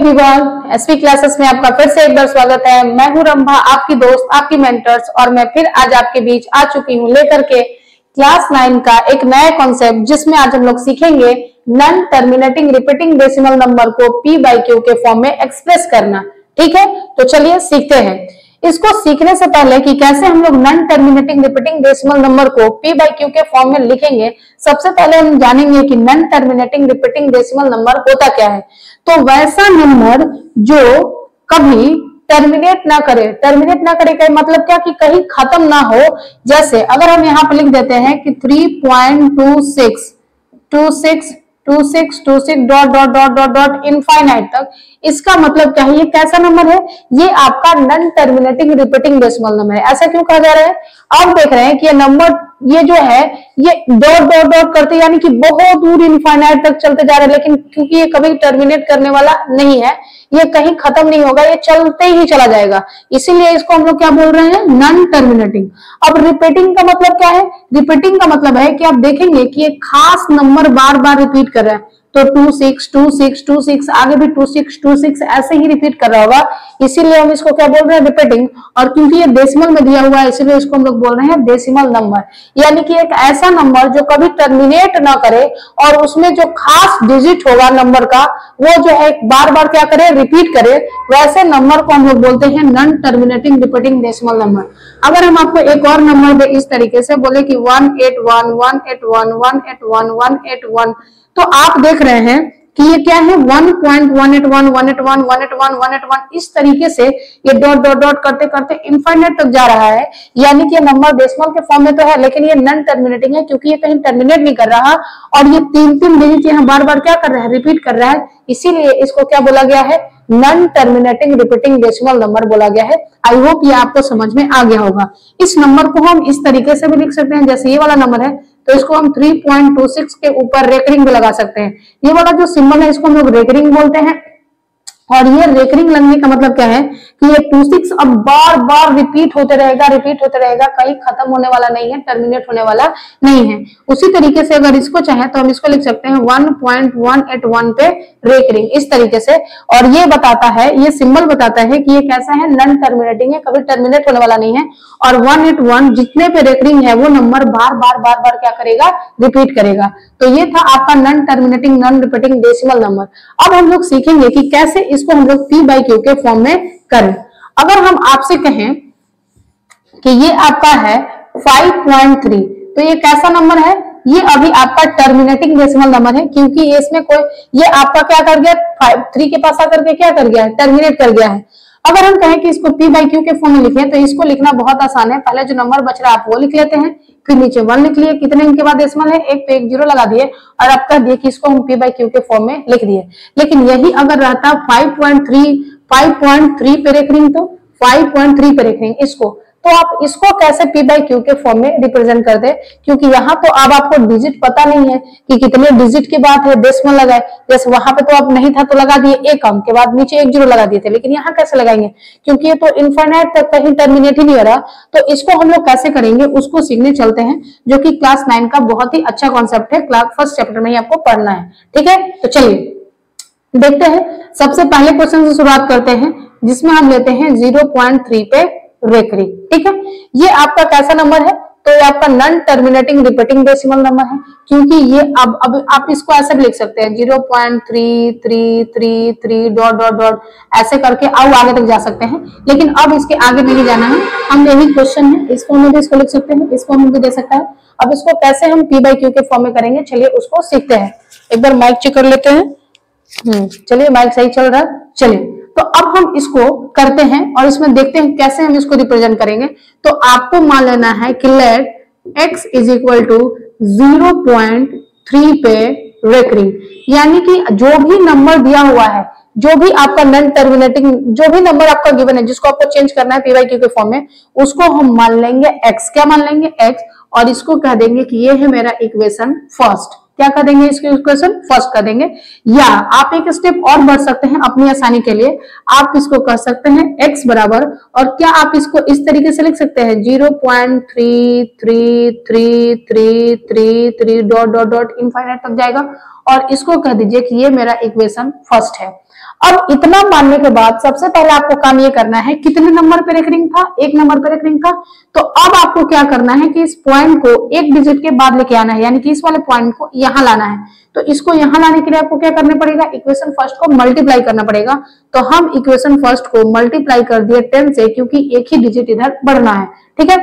Everyone, SP classes में आपका फिर से एक बार स्वागत है। मैं हूं रंभा, आपकी दोस्त, आपकी मेंटर्स, और मैं फिर आज आपके बीच आ चुकी हूं लेकर के क्लास 9 का एक नया कॉन्सेप्ट, जिसमें आज हम लोग सीखेंगे non terminating repeating decimal number को पी बाई क्यू के फॉर्म में एक्सप्रेस करना। ठीक है, तो चलिए सीखते हैं। इसको सीखने से पहले कि कैसे हम लोग non terminating repeating decimal number को पी बाई क्यू के फॉर्म में लिखेंगे, सबसे पहले हम जानेंगे कि non terminating repeating decimal number होता क्या है। तो वैसा नंबर जो कभी टर्मिनेट ना करे। टर्मिनेट ना करे का मतलब क्या कि कहीं खत्म ना हो। जैसे अगर हम यहाँ पे लिख देते हैं कि 3.26 dot dot dot dot dot infinite तक, इसका मतलब क्या है? ये कैसा नंबर है? ये आपका non terminating repeating decimal number है। ऐसा क्यों कहा जा रहा है? आप देख रहे हैं कि ये नंबर, ये जो है, ये डॉट डॉट डॉट करते यानी कि बहुत दूर इनफाइनाइट तक चलते जा रहे हैं, लेकिन क्योंकि ये कभी टर्मिनेट करने वाला नहीं है, ये कहीं खत्म नहीं होगा, ये चलते ही चला जाएगा, इसीलिए इसको हम लोग क्या बोल रहे हैं? Non terminating. अब रिपीटिंग का मतलब क्या है? रिपीटिंग का मतलब है कि आप देखेंगे कि एक खास नंबर बार बार रिपीट कर रहा है, तो 262626 आगे भी 2626 ऐसे ही रिपीट कर रहा होगा, इसीलिए हम इसको क्या बोल रहे हैं? रिपीटिंग। और क्योंकि ये डेसिमल में दिया हुआ है, इसीलिए इसको हम लोग बोल रहे हैं डेसिमल नंबर। यानी कि एक ऐसा नंबर जो कभी टर्मिनेट ना करे और उसमें जो खास डिजिट होगा नंबर का, वो जो है बार बार क्या करे? रिपीट करे, वैसे नंबर को हम लोग बोलते हैं non terminating repeating decimal number. अगर हम आपको एक और नंबर दे इस तरीके से, बोले कि 181 तो आप देख रहे हैं कि ये क्या है? 1.181 इस तरीके से ये डॉट डॉट डॉट करते करते इनफाइनाइट तक जा रहा है। यानी कि ये नंबर डेसिमल के फॉर्म में तो है, लेकिन ये नॉन टर्मिनेटिंग है, क्योंकि ये कहीं टर्मिनेट नहीं कर रहा और ये तीन डिजिट यहाँ बार बार क्या कर रहा है? रिपीट कर रहा है, इसीलिए इसको क्या बोला गया है? Non terminating repeating decimal number बोला गया है। आई होप ये आपको समझ में आ गया होगा। इस नंबर को हम इस तरीके से भी लिख सकते हैं, जैसे ये वाला नंबर है तो इसको हम 3.26 के ऊपर रेकरिंग भी लगा सकते हैं। ये वाला जो सिंबल है इसको हम लोग रेकरिंग बोलते हैं। और ये रेकरिंग लगने का मतलब क्या है कि ये 26 अब बार बार रिपीट होते रहेगा, कहीं खत्म होने वाला नहीं है, टर्मिनेट होने वाला नहीं है। उसी तरीके से अगर इसको चाहे तो हम इसको लिख सकते हैं 1.181 पे रेकरिंग, इस तरीके से। और ये बताता है, ये सिंबल बताता है कि ये कैसा है? नॉन टर्मिनेटिंग है, कभी टर्मिनेट होने वाला नहीं है। और 181 जितने पे रेकरिंग है वो नंबर बार बार क्या करेगा? रिपीट करेगा। तो ये था आपका non terminating non repeating decimal number. अब हम लोग सीखेंगे कि कैसे इसको हम लोग पी बाई क्यू के फॉर्म में करें। अगर हम आपसे कहें कि ये आपका है 5.3, तो ये कैसा नंबर है? ये अभी आपका टर्मिनेटिंग डेसिमल नंबर है, क्योंकि इसमें कोई, ये आपका क्या कर गया? 3 के पास आकर के क्या कर गया है? टर्मिनेट कर गया है। अगर हम कहें कि इसको पी बाई क्यू के फॉर्म में लिखें, तो इसको लिखना बहुत आसान है। पहले जो नंबर बच रहा है आप वो लिख लेते हैं, फिर नीचे 1 लिख लिए, कितने इनके बाद डेसिमल है? एक पे एक 0 लगा दिए और अब कह दिए कि इसको हम पी बाई क्यू के फॉर्म में लिख दिए। लेकिन यही अगर रहता 5.3 पे रेकरिंग, तो 5.3 पे रेकरिंग इसको, तो आप इसको कैसे पी बाई क्यू के फॉर्म में रिप्रेजेंट कर दे? क्योंकि यहाँ तो अब आपको डिजिट पता नहीं है कि कितने डिजिट की बात है, डेसिमल लगाए। जैसे वहां पे तो अब नहीं था तो लगा दिए एक अंक के बाद नीचे एक 0 लगा दिए थे, लेकिन यहाँ कैसे लगाएंगे? क्योंकि ये तो इनफाइनाइट तक कहीं टर्मिनेट ही नहीं हो रहा। तो इसको हम लोग कैसे करेंगे उसको सीखने चलते हैं, जो कि क्लास 9 का बहुत ही अच्छा कॉन्सेप्ट है। क्लास फर्स्ट चैप्टर में ही आपको पढ़ना है। ठीक है, तो चलिए देखते हैं। सबसे पहले क्वेश्चन से शुरुआत करते हैं, जिसमें हम लेते हैं 0.3 पे रेकरिंग। ठीक है, ये आपका कैसा नंबर है? तो ये आपका non terminating repeating decimal number है, क्योंकि ये अब आप इसको ऐसे भी लिख सकते हैं 0.3333 डॉट डॉट डॉट ऐसे करके आओ आगे तक जा सकते हैं, लेकिन अब इसके आगे नहीं जाना है। हम यही क्वेश्चन है, इसको हम भी इसको लिख सकते हैं, इसको हम भी दे सकता है। अब इसको कैसे हम पी बाई क्यू के फॉर्म में करेंगे, चलिए उसको सीखते हैं। एक बार माइक चेक कर लेते हैं। चलिए माइक सही चल रहा है। चलिए तो अब हम इसको करते हैं और इसमें देखते हैं कैसे हम इसको रिप्रेजेंट करेंगे। तो आपको मान लेना है कि let x is equal to 0.3 पे रेकरिंग, यानी कि जो भी नंबर दिया हुआ है, जो भी आपका नॉन टर्मिनेटिंग, जो भी नंबर आपका गिवन है जिसको आपको चेंज करना है पी बाई क्यू के फॉर्म में, उसको हम मान लेंगे x। क्या मान लेंगे? x। और इसको कह देंगे कि ये है मेरा इक्वेशन फर्स्ट। क्या कर देंगे? इसके इक्वेशन फर्स्ट कर देंगे। या आप एक स्टेप और बढ़ सकते हैं अपनी आसानी के लिए, आप इसको कह सकते हैं x बराबर, और क्या आप इसको इस तरीके से लिख सकते हैं 0.33333 डॉट डॉट डॉट इनफाइनाइट तक जाएगा, और इसको कह दीजिए कि ये मेरा इक्वेशन फर्स्ट है। अब इतना मानने के बाद सबसे पहले आपको काम ये करना है, कितने नंबर पे रेकरिंग था, 1 नंबर पे रेकरिंग था। तो अब आपको क्या करना है कि इस पॉइंट को एक डिजिट के बाद लेके आना है, यानी कि इस वाले पॉइंट को यहां लाना है। तो इसको यहां लाने के लिए आपको क्या करना पड़ेगा, इक्वेशन फर्स्ट को मल्टीप्लाई करना पड़ेगा। तो हम इक्वेशन फर्स्ट को मल्टीप्लाई कर दिए 10 से, क्योंकि एक ही डिजिट इधर बढ़ना है, ठीक है।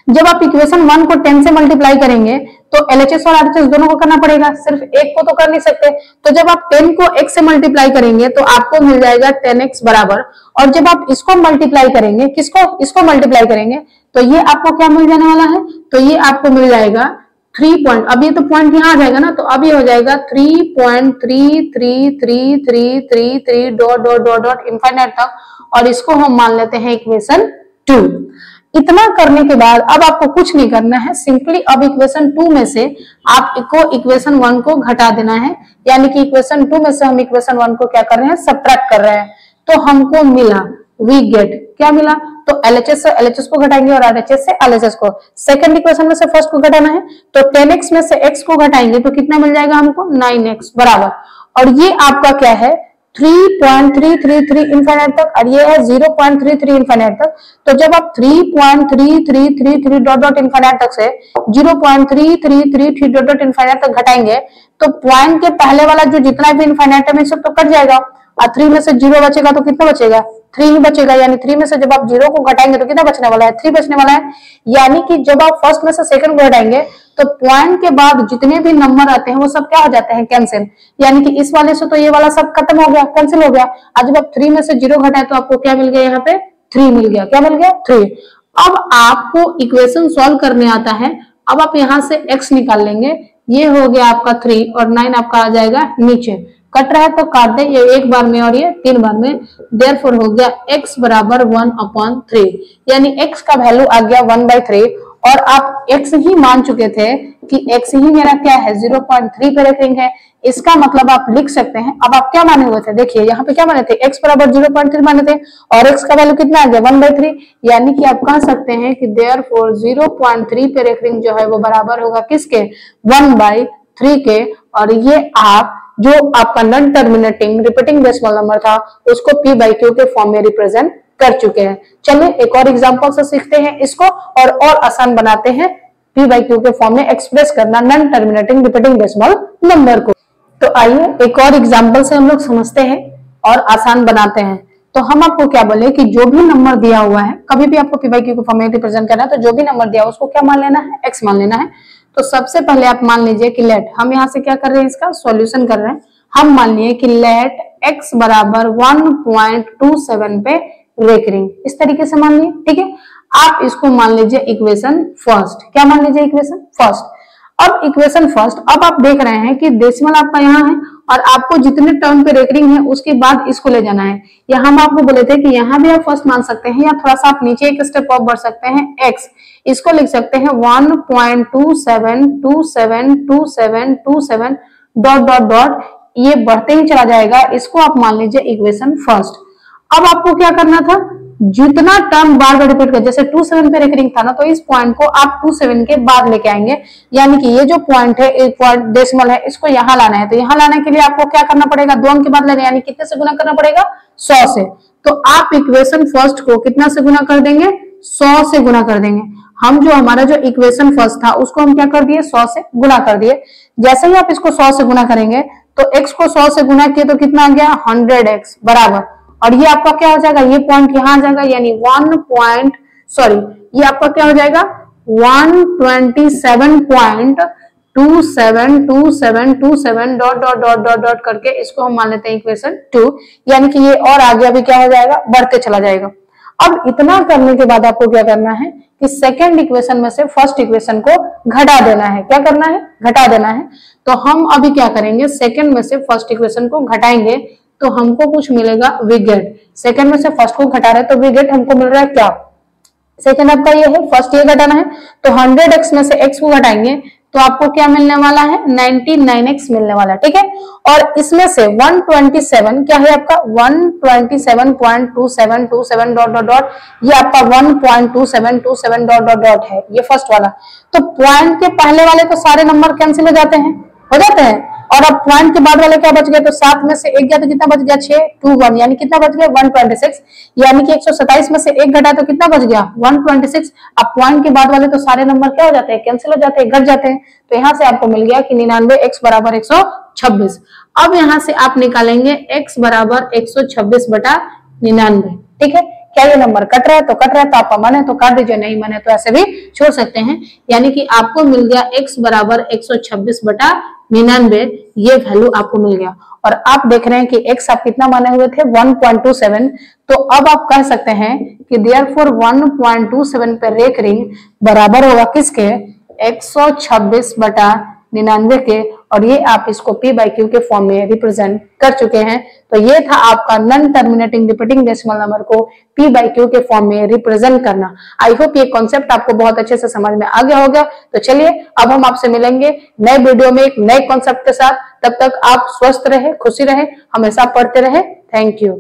जब आप इक्वेशन 1 को 10 से मल्टीप्लाई करेंगे तो LHS और RHS दोनों को करना पड़ेगा, सिर्फ एक को तो कर नहीं सकते। तो जब आप 10 को x से मल्टीप्लाई करेंगे तो आपको मिल जाएगा 10x बराबर, और जब आप इसको मल्टीप्लाई करेंगे, किसको, इसको मल्टीप्लाई करेंगे, तो ये आपको क्या मिल जाने वाला है, तो ये आपको मिल जाएगा 3 पॉइंट, अब ये तो पॉइंट यहाँ आ जाएगा ना, तो अब ये हो जाएगा 3.33333 dot dot dot dot infinite तक, और इसको हम मान लेते हैं इक्वेशन 2। इतना करने के बाद अब आपको कुछ नहीं करना है, सिंपली अब इक्वेशन 2 में से आपको इक्वेशन 1 को घटा देना है, यानी कि इक्वेशन 2 में से हम इक्वेशन 1 को क्या कर रहे हैं, सबट्रैक्ट कर रहे हैं। तो हमको मिला, वी गेट, क्या मिला, तो LHS से LHS को घटाएंगे और RHS से LHS को। सेकंड इक्वेशन में से फर्स्ट को घटाना है, तो 10x में से x को घटाएंगे तो कितना मिल जाएगा हमको, 9x बराबर, और ये आपका क्या है 3.333 इनफाइनाइट तक, और ये है 0.33 इनफाइनाइट तक। तो जब आप 3.3333 डॉट डॉट इनफाइनाइट तक से 0.333 डॉट डॉट इनफाइनाइट तक घटाएंगे तो पॉइंट के पहले वाला जो जितना भी इनफाइनाइट है सब तो कट जाएगा, और 3 में से 0 बचेगा तो कितना बचेगा, 3 ही बचेगा, यानी 3 में से जब आप 0 को घटाएंगे तो कितना बचने वाला है, 3 बचने वाला है। यानी कि जब आप फर्स्ट में से सेकंड को घटाएंगे तो पॉइंट के बाद जितने भी नंबर आते हैं वो सब क्या हो जाते हैं, कैंसिल, यानी कि इस वाले से तो ये वाला सब खत्म हो गया, कैंसिल हो गया। आज जब आप 3 में से 0 घटाए तो आपको क्या मिल गया, यहाँ पे 3 मिल गया, क्या मिल गया, 3। अब आपको इक्वेशन सॉल्व करने आता है, अब आप यहाँ से x निकाल लेंगे, ये हो गया आपका 3 और 9 आपका आ जाएगा नीचे, कट रहा है तो काट दे, ये एक बार में और ये 3 बार में, देयरफॉर हो गया x बराबर 1/3, यानी x का वैल्यू आ गया 1/3, और आप x ही मान चुके थे कि x ही मेरा क्या है 0.3 पे रेकरिंग है। इसका मतलब आप लिख सकते हैं, अब आप क्या माने हुए थे, देखिए यहाँ पे क्या माने थे, x बराबर 0.3 माने थे, और x का वैल्यू कितना आ गया 1/3, यानी कि आप कह सकते हैं कि देयरफॉर 0.3 पे रेकरिंग जो है वो बराबर होगा किसके, 1/3 के। और ये आप जो आपका non terminating repeating decimal number था उसको p/q के फॉर्म में रिप्रेजेंट कर चुके हैं। चलिए एक और एग्जांपल से सीखते हैं इसको, और आसान बनाते हैं p/q के फॉर्म में एक्सप्रेस करना non terminating repeating decimal number को। तो आइए एक और एग्जांपल से हम लोग समझते हैं और आसान बनाते हैं। तो हम आपको क्या बोले कि जो भी नंबर दिया हुआ है, कभी भी आपको p/q के फॉर्म में रिप्रेजेंट करना है तो जो भी नंबर दिया उसको क्या मान लेना है, x मान लेना है। तो सबसे पहले आप मान लीजिए कि लेट, हम यहाँ से क्या कर रहे हैं, इसका सॉल्यूशन कर रहे हैं। हम मान लिए कि लेट x बराबर 1.27 पे रेकरिंग, इस तरीके से मान लिए, ठीक है। आप इसको मान लीजिए इक्वेशन फर्स्ट, क्या मान लीजिए, इक्वेशन फर्स्ट। अब इक्वेशन फर्स्ट, अब आप देख रहे हैं कि डेसिमल आपका यहाँ है और आपको जितने टर्म पे रेकरिंग है उसके बाद इसको ले जाना है। यहाँ हम आपको बोले थे कि यहाँ भी आप फर्स्ट मान सकते हैं या थोड़ा सा आप नीचे एक स्टेप अप बढ़ सकते हैं, x, इसको लिख सकते हैं 1.27272727 डॉट डॉट डॉट, ये बढ़ते ही चला जाएगा, इसको आप मान लीजिए इक्वेशन फर्स्ट। अब आपको क्या करना था, जितना टर्म बार बार रिपीट कर, जैसे 27 पे रेकरिंग था ना, तो इस पॉइंट को आप 27 के बाद लेके आएंगे, यानी कि ये जो पॉइंट है, एक पॉइंट डेसिमल है, इसको यहाँ लाना है। तो यहाँ लाने के लिए आपको क्या करना पड़ेगा, 2 अंक के बाद लेना, यानी कितने से गुना करना पड़ेगा, 100 से। तो आप इक्वेशन फर्स्ट को कितना से गुना कर देंगे, 100 से गुना कर देंगे। हम जो हमारा जो इक्वेशन फर्स्ट था उसको हम क्या कर दिए, 100 से गुना कर दिए। जैसे ही आप इसको 100 से गुना करेंगे तो x को 100 से गुना किए तो कितना आ गया, 100x बराबर, और ये आपका क्या हो जाएगा, ये पॉइंट यहाँ आ जाएगा, यानी ये आपका क्या हो जाएगा 127.272727 dot dot dot dot dot करके इसको हम मान लेते हैं इक्वेशन 2, यानी कि ये और आगे अभी क्या हो जाएगा, बढ़ते चला जाएगा। अब इतना करने के बाद आपको क्या करना है कि सेकेंड इक्वेशन में से फर्स्ट इक्वेशन को घटा देना है। क्या करना है, घटा देना है। तो हम अभी क्या करेंगे, सेकेंड में से फर्स्ट इक्वेशन को घटाएंगे तो हमको कुछ मिलेगा, वी गेट। सेकेंड में से फर्स्ट को घटा रहे तो वी गेट हमको मिल रहा है क्या, सेकेंड आपका ये है, फर्स्ट ये घटाना है, तो 100x में से x को घटाएंगे तो आपको क्या मिलने वाला है, 99x मिलने वाला है, ठीक है। और इसमें से 127 क्या है आपका, 127.2727 डॉट डॉट डॉट, ये आपका 1.2727 डॉट डॉट डॉट है, ये फर्स्ट वाला। तो पॉइंट के पहले वाले तो सारे नंबर कैंसिल हो जाते हैं, और अब पॉइंट के बाद वाले क्या बच गए, तो 7 में से 1 गया तो कितना बच गया 6, 2 1, यानी कितना बच गया 126, यानी कि 127 में से 1 घटा तो कितना बच गया 126। अब पॉइंट के बाद वाले तो सारे नंबर क्या हो जाते हैं, कैंसिल हो जाते हैं, घट जाते हैं। तो यहाँ से आपको मिल गया कि 99 x बराबर 126। अब यहाँ से आप निकालेंगे x बराबर 126 बटा 99। ठीक है, क्या ये नंबर कट रहा है, तो कट रहा है, तो आपका मन है तो काट दीजिए, नहीं मन है तो ऐसे भी छोड़ सकते हैं। यानी कि आपको मिल गया x बराबर 126 बटा 99, ये वैल्यू आपको मिल गया। और आप देख रहे हैं कि x आप कितना माने हुए थे 1.27, तो अब आप कह सकते हैं कि देयरफॉर 1.27 पे रेख रिंग बराबर होगा किसके, 126 बटा 99 के। और ये आप इसको p बाई क्यू के फॉर्म में रिप्रेजेंट कर चुके हैं। तो ये था आपका non terminating repeating decimal number को p बाई क्यू के फॉर्म में रिप्रेजेंट करना। आई होप ये कॉन्सेप्ट आपको बहुत अच्छे से समझ में आ गया होगा। तो चलिए अब हम आपसे मिलेंगे नए वीडियो में एक नए कॉन्सेप्ट के साथ। तब तक आप स्वस्थ रहे, खुशी रहे, हमेशा पढ़ते रहे। Thank you.